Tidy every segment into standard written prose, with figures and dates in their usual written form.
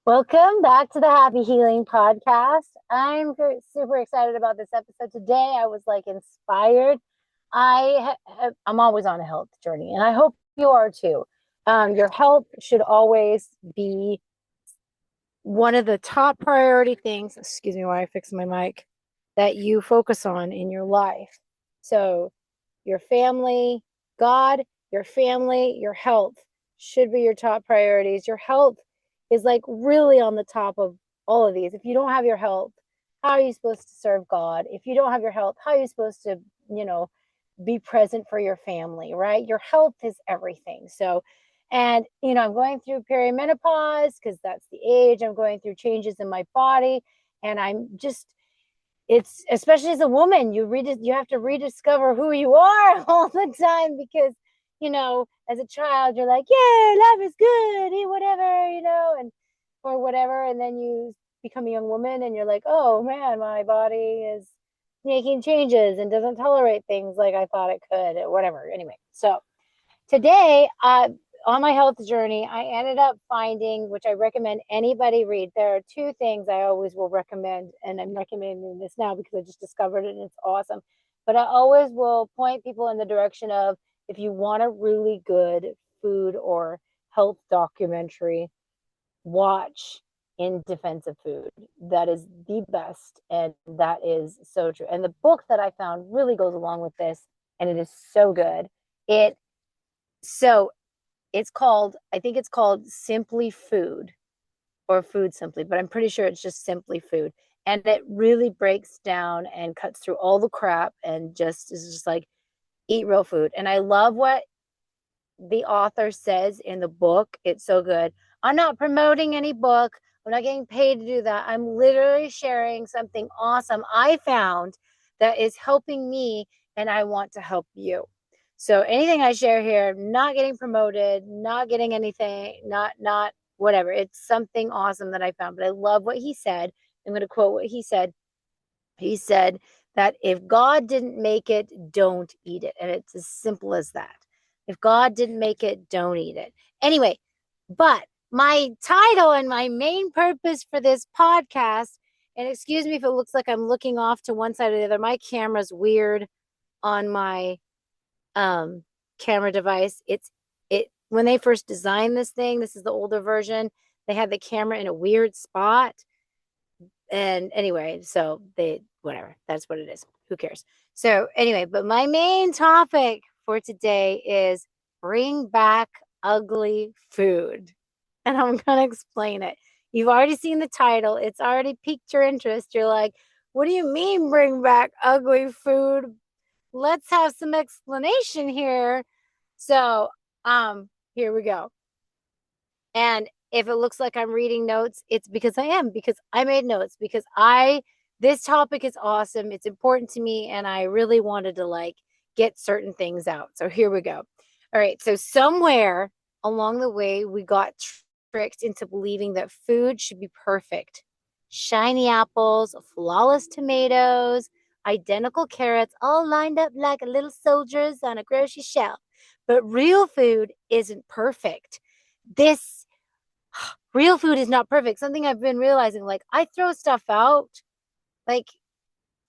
Welcome back to the Happy Healing Podcast. Super excited about this episode today. I was like inspired. I'm always on a health journey, and I hope you are too. Your health should always be one of the top priority things. Excuse me while I fix my mic. That you focus on in your life. So, your family, God, your family, your health should be your top priorities. Your health is like really on the top of all of these. If you don't have your health, how are you supposed to serve God? If you don't have your health, how are you supposed to, you know, be present for your family, right? Your health is everything. So, and I'm going through perimenopause because that's the age. I'm going through changes in my body, and it's especially as a woman, you have to rediscover who you are all the time because as a child you're like, yeah, life is good, eat whatever, and or whatever, and then you become a young woman and you're like, oh man, my body is making changes and doesn't tolerate things like I thought it could, or whatever. Anyway, so today, on my health journey, I ended up finding, which I recommend anybody read. There are two things I always will recommend, and I'm recommending this now because I just discovered it and it's awesome. But I always will point people in the direction of, if you want a really good food or health documentary, watch In Defense of Food. That is the best, and that is so true. And the book that I found really goes along with this, and it is so good. It so I think it's called Simply Food or Food Simply, but I'm pretty sure it's just Simply Food. And it really breaks down and cuts through all the crap and just is just like, eat real food. And I love what the author says in the book. It's so good. I'm not promoting any book. I'm not getting paid to do that. I'm literally sharing something awesome I found that is helping me, and I want to help you. So anything I share here, not getting promoted, not getting anything, not whatever. It's something awesome that I found. But I love what he said. I'm going to quote what he said. He said that if God didn't make it, don't eat it. And it's as simple as that. If God didn't make it, don't eat it. Anyway, but my title and my main purpose for this podcast, and excuse me if it looks like I'm looking off to one side or the other, my camera's weird on my camera device. It when they first designed this thing, this is the older version, they had the camera in a weird spot. And anyway, so whatever, that's what it is. Who cares? So anyway, but my main topic for today is bring back ugly food. And I'm going to explain it. You've already seen the title. It's already piqued your interest. You're like, what do you mean bring back ugly food? Let's have some explanation here. So, here we go. And if it looks like I'm reading notes, it's because I am, because I made notes, because this topic is awesome. It's important to me, and I really wanted to like get certain things out. So here we go. All right. So somewhere along the way, we got tricked into believing that food should be perfect. Shiny apples, flawless tomatoes, identical carrots, all lined up like little soldiers on a grocery shelf. But real food isn't perfect. This real food is not perfect. Something I've been realizing, like I throw stuff out, like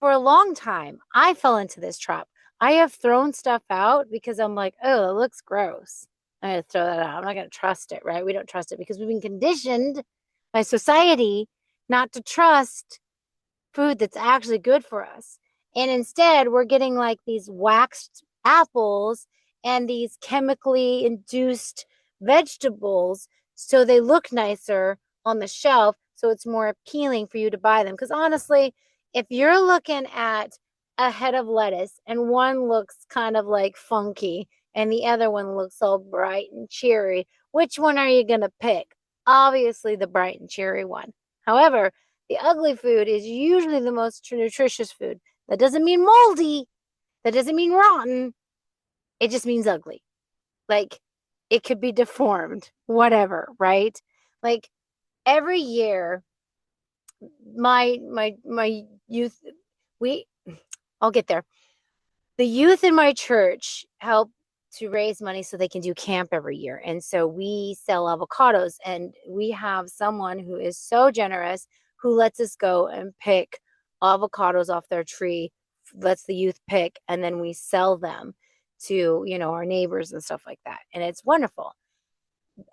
for a long time. I fell into this trap. I have thrown stuff out because I'm like, oh, it looks gross. I'm going to throw that out. I'm not going to trust it, right? We don't trust it because we've been conditioned by society not to trust food that's actually good for us. And instead, we're getting like these waxed apples and these chemically induced vegetables so they look nicer on the shelf, so it's more appealing for you to buy them. Because honestly, if you're looking at a head of lettuce and one looks kind of like funky and the other one looks all bright and cheery, which one are you going to pick? Obviously, the bright and cheery one. However, the ugly food is usually the most nutritious food. That doesn't mean moldy. That doesn't mean rotten. It just means ugly. Like it could be deformed, whatever, right? Like every year, my youth, we, I'll get there. The youth in my church help to raise money so they can do camp every year. And so we sell avocados, and we have someone who is so generous who lets us go and pick avocados off their tree, lets the youth pick, and then we sell them to, our neighbors and stuff like that. And it's wonderful.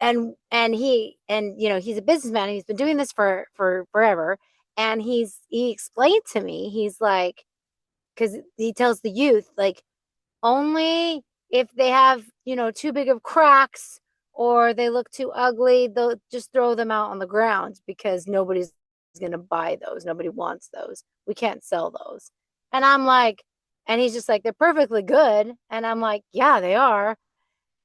And he's a businessman, and he's been doing this for forever. And he explained to me, he's like, because he tells the youth, like, only if they have, too big of cracks or they look too ugly, they'll just throw them out on the ground because nobody's going to buy those. Nobody wants those. We can't sell those. And I'm like, and he's just like, they're perfectly good. And I'm like, yeah, they are.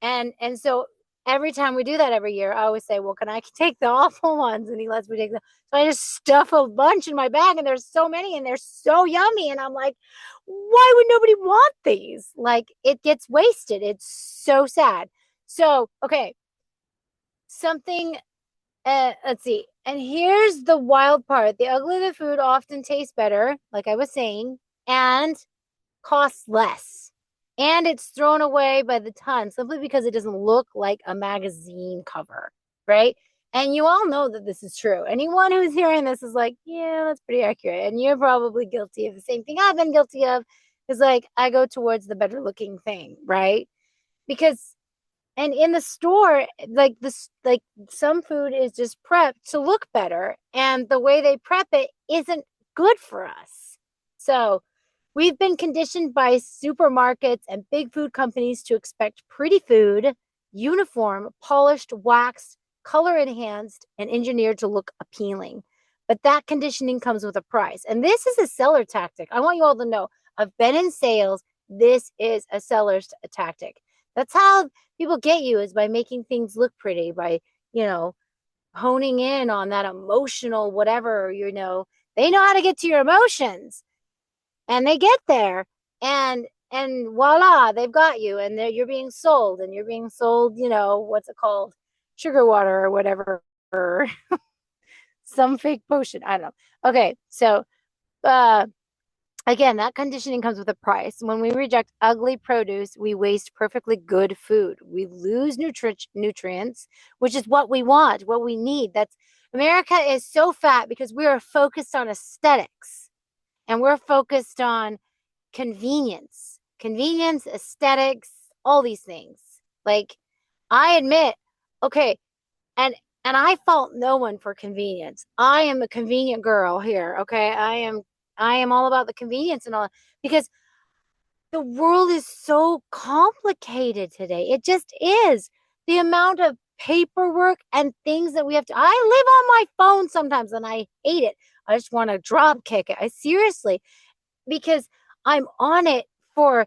And so every time we do that every year, I always say, well, can I take the awful ones? And he lets me take them. So I just stuff a bunch in my bag, and there's so many, and they're so yummy. And I'm like, why would nobody want these? Like, it gets wasted. It's so sad. So, okay. Something, let's see. And here's the wild part. The uglier the food often tastes better, like I was saying, and costs less. And it's thrown away by the ton simply because it doesn't look like a magazine cover, right? And you all know that this is true. Anyone who's hearing this is like, yeah, that's pretty accurate. And you're probably guilty of the same thing I've been guilty of, is like, I go towards the better looking thing, right? Because, and in the store, like this, like some food is just prepped to look better, and the way they prep it isn't good for us. So we've been conditioned by supermarkets and big food companies to expect pretty food, uniform, polished, waxed, color enhanced, and engineered to look appealing. But that conditioning comes with a price. And this is a seller tactic. I want you all to know, I've been in sales. This is a seller's tactic. That's how people get you, is by making things look pretty, by, honing in on that emotional whatever, they know how to get to your emotions. And they get there, and voila, they've got you, and you're being sold, what's it called, sugar water or whatever, or some fake potion, I don't know. Okay, so again, that conditioning comes with a price. When we reject ugly produce, we waste perfectly good food. We lose nutrients, which is what we want, what we need. That's America is so fat because we are focused on aesthetics. And we're focused on convenience, aesthetics, all these things. Like, I admit, okay, and I fault no one for convenience. I am a convenient girl here, okay? I am all about the convenience and all, because the world is so complicated today. It just is. The amount of paperwork and things that we have to, I live on my phone sometimes and I hate it. I just want to drop kick it. I seriously, because I'm on it for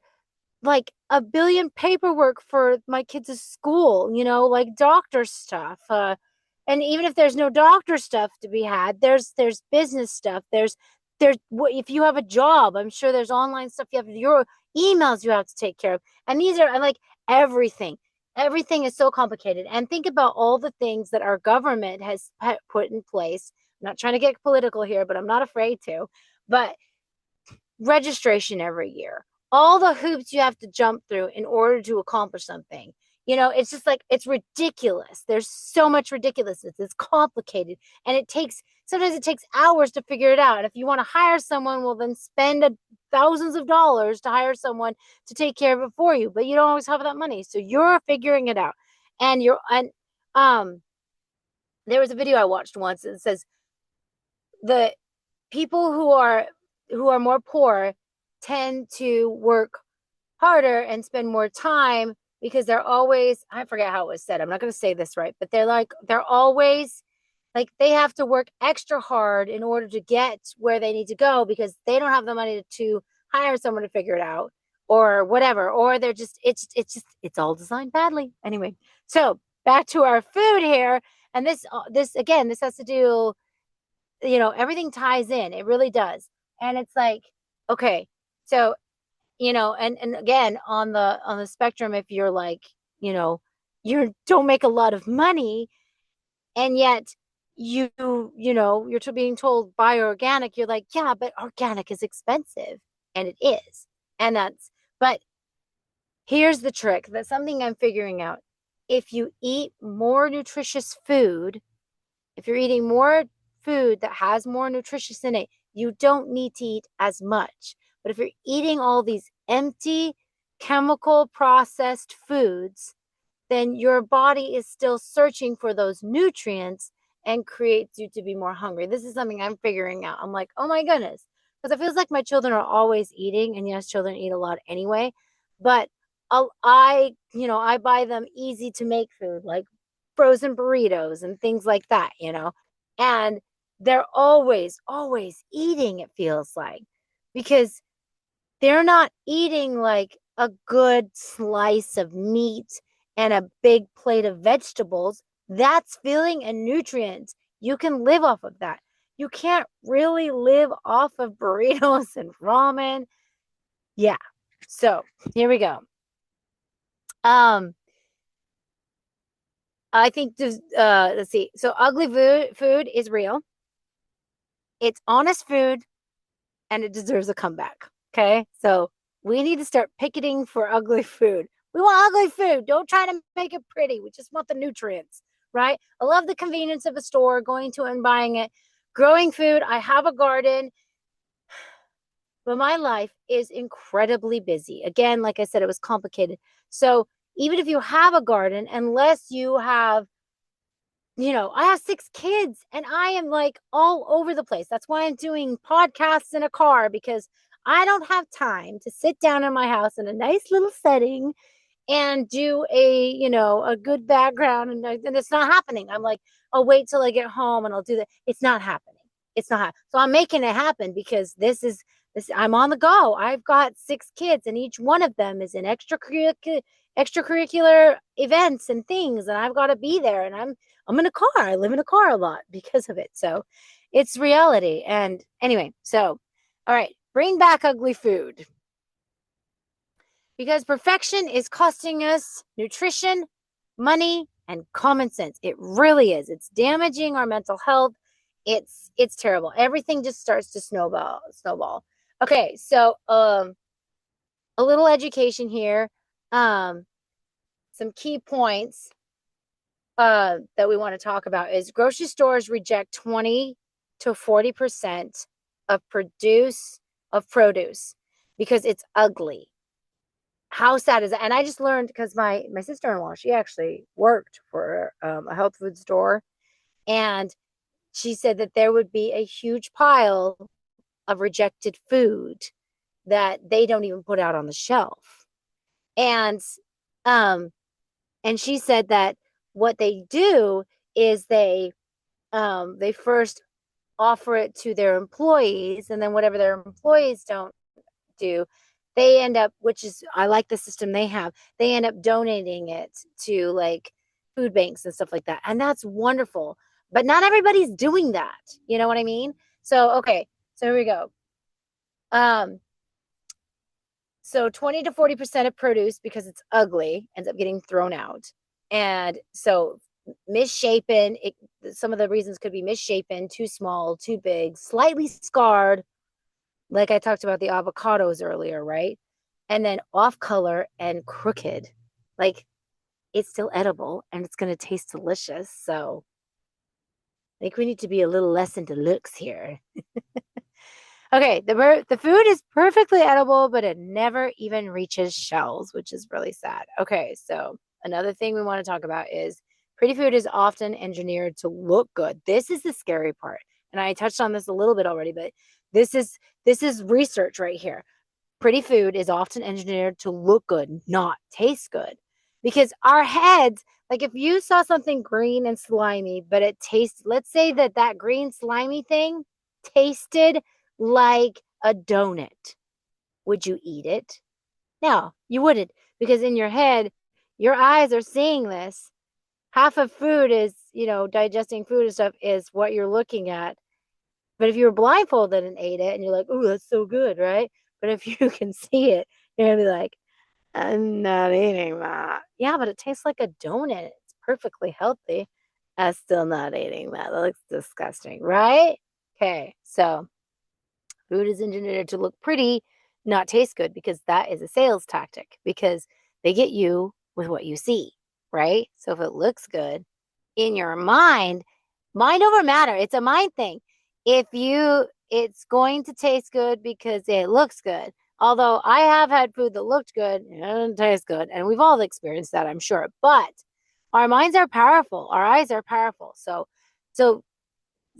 like a billion paperwork for my kids' school, like doctor stuff. And even if there's no doctor stuff to be had, there's business stuff. There's if you have a job, I'm sure there's online stuff you have, your emails you have to take care of. And these are like everything. Everything is so complicated. And think about all the things that our government has put in place. I'm not trying to get political here, but I'm not afraid to. But registration every year, all the hoops you have to jump through in order to accomplish something. It's just like, it's ridiculous. There's so much ridiculousness. It's complicated. And sometimes it takes hours to figure it out. And if you want to hire someone, well, then spend thousands of dollars to hire someone to take care of it for you. But you don't always have that money. So you're figuring it out. And there was a video I watched once that says the people who are more poor tend to work harder and spend more time because they're always, I forget how it was said, I'm not going to say this right, but they're always like, they have to work extra hard in order to get where they need to go because they don't have the money to hire someone to figure it out or whatever, or they're just, it's all designed badly. Anyway, so back to our food here. And this again, this has to do, everything ties in. It really does. And it's like, okay, so, and again, on the spectrum, if you're like, you don't make a lot of money, and yet you're being told buy organic, you're like, yeah, but organic is expensive. And it is. But Here's the trick. That's something I'm figuring out. If you eat more nutritious food, if you're eating more food that has more nutritious in it, you don't need to eat as much. But if you're eating all these empty, chemical processed foods, then your body is still searching for those nutrients and creates you to be more hungry. This is something I'm figuring out. I'm like, oh my goodness. Because it feels like my children are always eating. And yes, children eat a lot anyway. But I buy them easy to make food like frozen burritos and things like that. And they're always eating, it feels like, because they're not eating like a good slice of meat and a big plate of vegetables. That's filling and nutrients. You can live off of that. You can't really live off of burritos and ramen. Yeah. So here we go. I think just let's see. So ugly food is real. It's honest food and it deserves a comeback. Okay. So we need to start picketing for ugly food. We want ugly food. Don't try to make it pretty. We just want the nutrients, right? I love the convenience of a store, going to and buying it. Growing food. I have a garden, but my life is incredibly busy. Again, like I said, it was complicated. So even if you have a garden, unless you have I have 6 kids and I am like all over the place. That's why I'm doing podcasts in a car, because I don't have time to sit down in my house in a nice little setting and do a good background. And it's not happening. I'm like, I'll wait till I get home and I'll do that. It's not happening. It's not. So I'm making it happen because this. I'm on the go. I've got 6 kids and each one of them is in extracurricular events and things. And I've got to be there. And I'm in a car. I live in a car a lot because of it. So it's reality. And anyway, so, all right, bring back ugly food, because perfection is costing us nutrition, money, and common sense. It really is. It's damaging our mental health. It's terrible. Everything just starts to snowball. Okay, so a little education here. Some key points that we want to talk about is grocery stores reject 20 to 40% of produce because it's ugly. How sad is that? And I just learned, because my sister-in-law, she actually worked for a health food store, and she said that there would be a huge pile of rejected food that they don't even put out on the shelf. And um and she said that what they do is they first offer it to their employees, and then whatever their employees don't do, they end up, which is, I like the system they have, they end up donating it to like food banks and stuff like that. And that's wonderful. But not everybody's doing that. You know what I mean? So, okay. So here we go. So 20 to 40% of produce, because it's ugly, ends up getting thrown out. And so misshapen, some of the reasons could be misshapen, too small, too big, slightly scarred, like I talked about the avocados earlier, right? And then off color and crooked. Like, it's still edible and it's going to taste delicious. So I think we need to be a little less into looks here. Okay, the food is perfectly edible, but it never even reaches shelves, which is really sad. Okay, so another thing we want to talk about is pretty food is often engineered to look good. This is the scary part. And I touched on this a little bit already, but this is research right here. Pretty food is often engineered to look good, not taste good. Because our heads, like if you saw something green and slimy, but it tastes, let's say that green slimy thing tasted like a donut, would you eat it? No, you wouldn't, because in your head, your eyes are seeing this. Half of food is, digesting food and stuff is what you're looking at. But if you were blindfolded and ate it and you're like, oh, that's so good, right? But if you can see it, you're going to be like, I'm not eating that. Yeah, but it tastes like a donut. It's perfectly healthy. I'm still not eating that. That looks disgusting, right? Okay, so food is engineered to look pretty, not taste good, because that is a sales tactic. Because They get you with what you see, right? So if it looks good in your mind, mind over matter, it's a mind thing. If you, it's going to taste good because it looks good. Although I have had food that looked good and it doesn't taste good, and we've all experienced that, I'm sure. But our minds are powerful, our eyes are powerful. So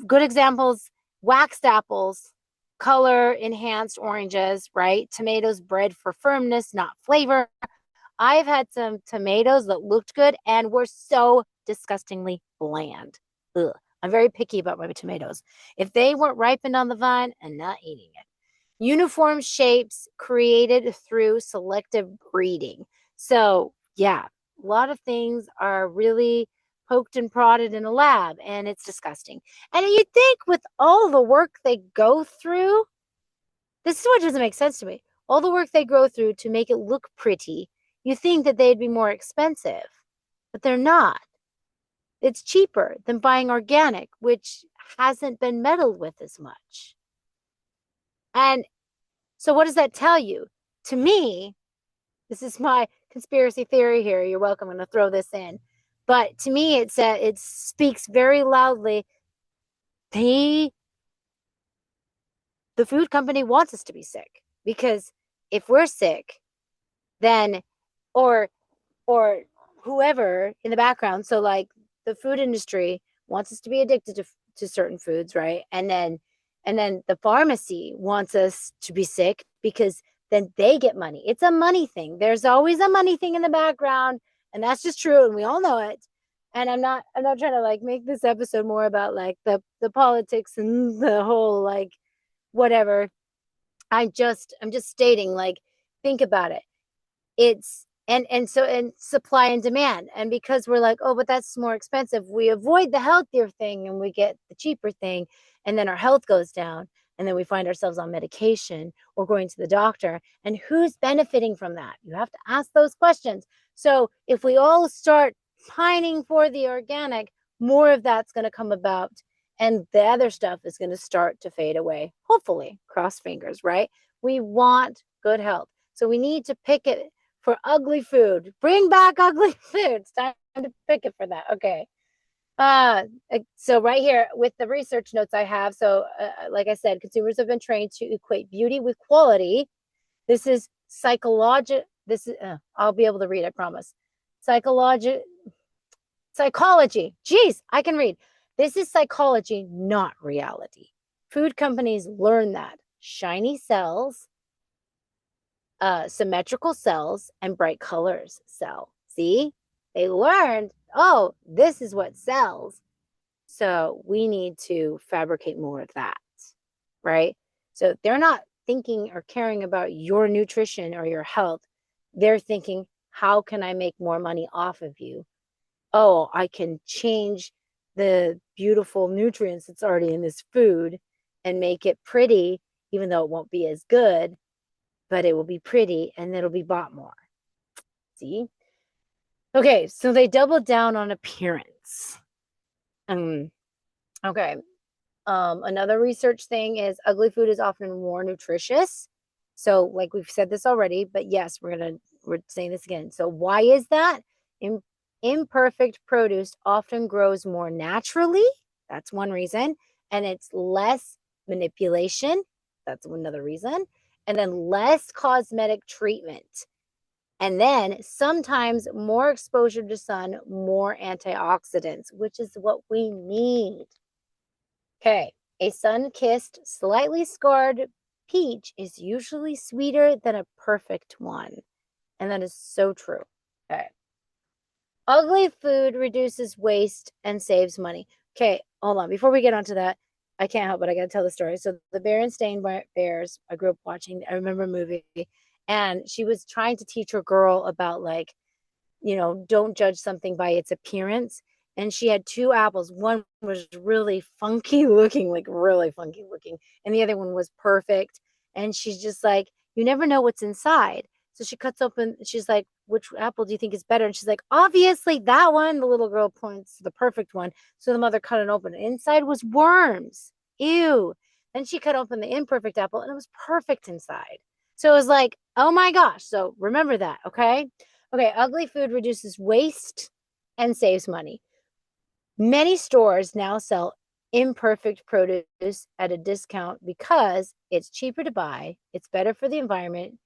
good examples: waxed apples, color enhanced oranges, right? Tomatoes bred for firmness, not flavor. I've had some tomatoes that looked good and were so disgustingly bland. Ugh. I'm very picky about my tomatoes. If they weren't ripened on the vine, I'm not eating it. Uniform shapes created through selective breeding. So, yeah, a lot of things are really poked and prodded in a lab, and it's disgusting. And you think with all the work they go through, this is what doesn't make sense to me. All the work they go through to make it look pretty, you think that they'd be more expensive, but they're not. It's cheaper than buying organic, which hasn't been meddled with as much. And so, what does that tell you? To me, this is my conspiracy theory here. You're welcome. I'm going to throw this in. But to me, it speaks very loudly. The food company wants us to be sick, because if we're sick, then or whoever in the background, so like the food industry wants us to be addicted to certain foods, right? And then the pharmacy wants us to be sick because then they get money. It's a money thing. There's always a money thing in the background, and that's just true, and we all know it. And I'm not trying to like make this episode more about like the politics and the whole like whatever. I'm just stating, like, think about it. It's and supply and demand. And because we're like, oh, but that's more expensive, we avoid the healthier thing and we get the cheaper thing, and then our health goes down, and then we find ourselves on medication or going to the doctor. And who's benefiting from that? You have to ask those questions. So if we all start pining for the organic, more of that's going to come about, and the other stuff is going to start to fade away. Hopefully, cross fingers, right? We want good health, so we need to pick it for ugly food. Bring back ugly food. It's time to pick it for that. Okay. So right here with the research notes I have. So, like I said, consumers have been trained to equate beauty with quality. This is psychological. This is, I'll be able to read, I promise. Psychology. Jeez, I can read. This is psychology, not reality. Food companies learn that shiny cells, symmetrical cells, and bright colors sell. See, they learned, oh, this is what sells. So we need to fabricate more of that, right? So they're not thinking or caring about your nutrition or your health. They're thinking, how can I make more money off of you? Oh, I can change the beautiful nutrients that's already in this food and make it pretty, even though it won't be as good, but it will be pretty and it'll be bought more. See? Okay, so they doubled down on appearance. Okay. Another research thing is ugly food is often more nutritious. So, like we've said this already, but yes, we're saying this again. So, why is that? Imperfect produce often grows more naturally. That's one reason. And it's less manipulation. That's another reason. And then less cosmetic treatment. And then sometimes more exposure to sun, more antioxidants, which is what we need. Okay, a sun-kissed, slightly scarred peach is usually sweeter than a perfect one. And that is so true. Okay. Ugly food reduces waste and saves money. Okay, hold on. Before we get onto that, I can't help but I got to tell the story. So the Berenstain Bears, I grew up watching, I remember a movie, and she was trying to teach her girl about like, don't judge something by its appearance. And she had two apples. One was really funky looking, like really funky looking, and the other one was perfect. And she's just like, you never know what's inside. So she cuts open, she's like, which apple do you think is better? And she's like, obviously that one. The little girl points to the perfect one. So the mother cut it open. Inside was worms. Ew. Then she cut open the imperfect apple and it was perfect inside. So it was like, oh my gosh. So remember that, okay? Okay, ugly food reduces waste and saves money. Many stores now sell imperfect produce at a discount because it's cheaper to buy, it's better for the environment,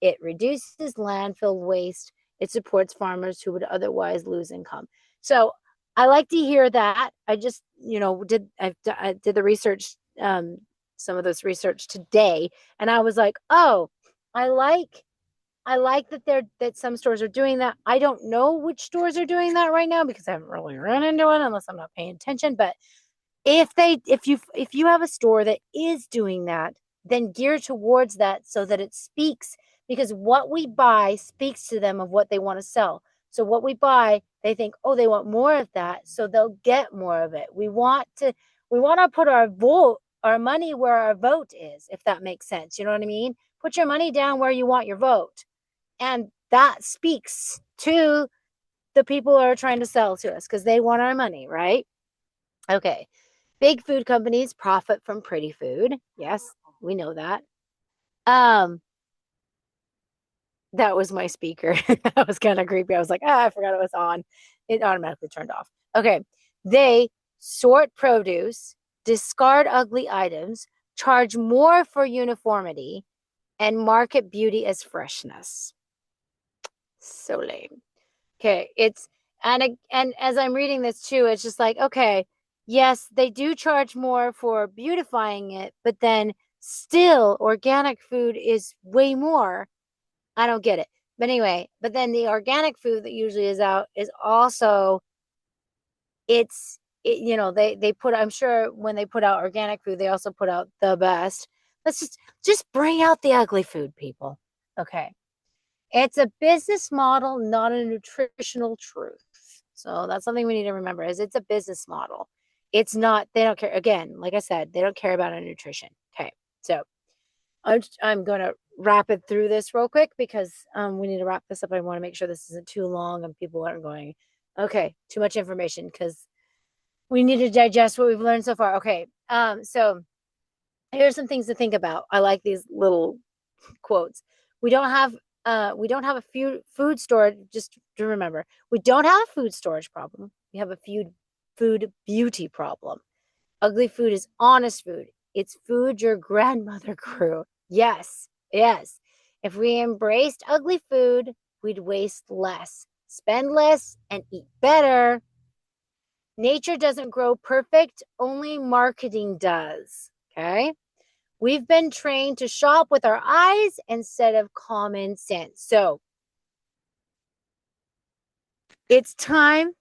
it reduces landfill waste, it supports farmers who would otherwise lose income. So I like to hear that. I just, I did the research, some of this research today, and I was like, oh, I like I like that some stores are doing that. I don't know which stores are doing that right now because I haven't really run into it unless I'm not paying attention. But if you have a store that is doing that, then gear towards that so that it speaks, because what we buy speaks to them of what they want to sell. So what we buy, they think, oh, they want more of that, so they'll get more of it. We want to put our money where our vote is, if that makes sense. You know what I mean? Put your money down where you want your vote. And that speaks to the people who are trying to sell to us because they want our money, right? Okay. Big food companies profit from pretty food. Yes, we know that. Um, that was my speaker. That was kind of creepy. I was like, I forgot it was on. It automatically turned off. Okay. They sort produce, discard ugly items, charge more for uniformity, and market beauty as freshness. So lame. Okay, and as I'm reading this too, it's just like, okay, yes, they do charge more for beautifying it, but then still organic food is way more. I don't get it. But anyway, but then the organic food that usually is out is also they put, I'm sure when they put out organic food, they also put out the best. Let's just bring out the ugly food, people. Okay. It's a business model, not a nutritional truth. So that's something we need to remember, is it's a business model. It's not, they don't care. Again, like I said, they don't care about our nutrition. Okay. So I'm going to wrap it through this real quick because we need to wrap this up. I want to make sure this isn't too long and people aren't going, okay, too much information, because we need to digest what we've learned so far. Okay. So here's some things to think about. I like these little quotes. We don't have a food storage. Just to remember, we don't have a food storage problem. We have a food beauty problem. Ugly food is honest food. It's food your grandmother grew. Yes, yes. If we embraced ugly food, we'd waste less, spend less, and eat better. Nature doesn't grow perfect, only marketing does. Okay. We've been trained to shop with our eyes instead of common sense. So it's time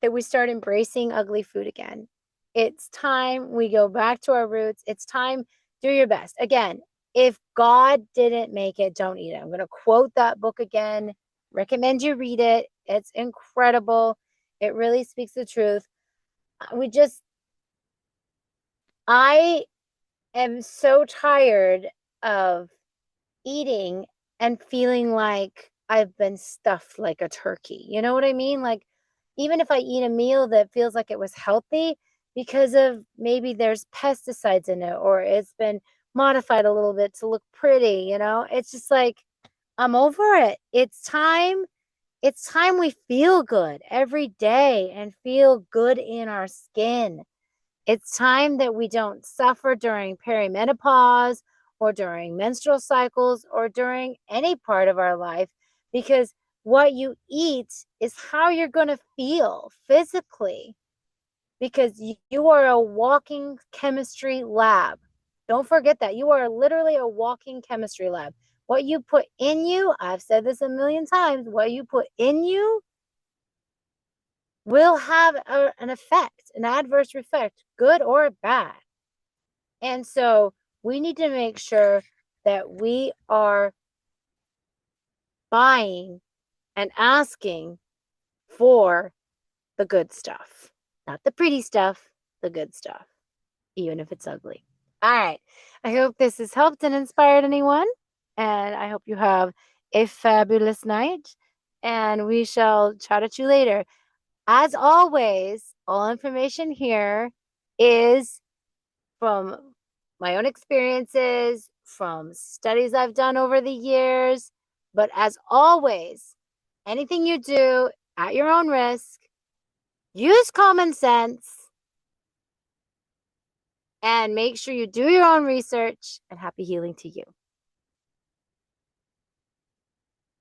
that we start embracing ugly food again. It's time we go back to our roots. It's time, do your best. Again, if God didn't make it, don't eat it. I'm going to quote that book again. Recommend you read it. It's incredible. It really speaks the truth. I am so tired of eating and feeling like I've been stuffed like a turkey. You know what I mean? Like, even if I eat a meal that feels like it was healthy, because of maybe there's pesticides in it or it's been modified a little bit to look pretty, it's just like, I'm over it. It's time. It's time we feel good every day and feel good in our skin. It's time that we don't suffer during perimenopause or during menstrual cycles or during any part of our life, because what you eat is how you're going to feel physically, because you are a walking chemistry lab. Don't forget that. You are literally a walking chemistry lab. What you put in you, I've said this a million times, what you put in you will have an effect, an adverse effect, good or bad. And so we need to make sure that we are buying and asking for the good stuff, not the pretty stuff, the good stuff, even if it's ugly. All right. I hope this has helped and inspired anyone. And I hope you have a fabulous night. And we shall chat at you later. As always, all information here is from my own experiences, from studies I've done over the years. But as always, Anything you do at your own risk, use common sense, and make sure you do your own research, and happy healing to you.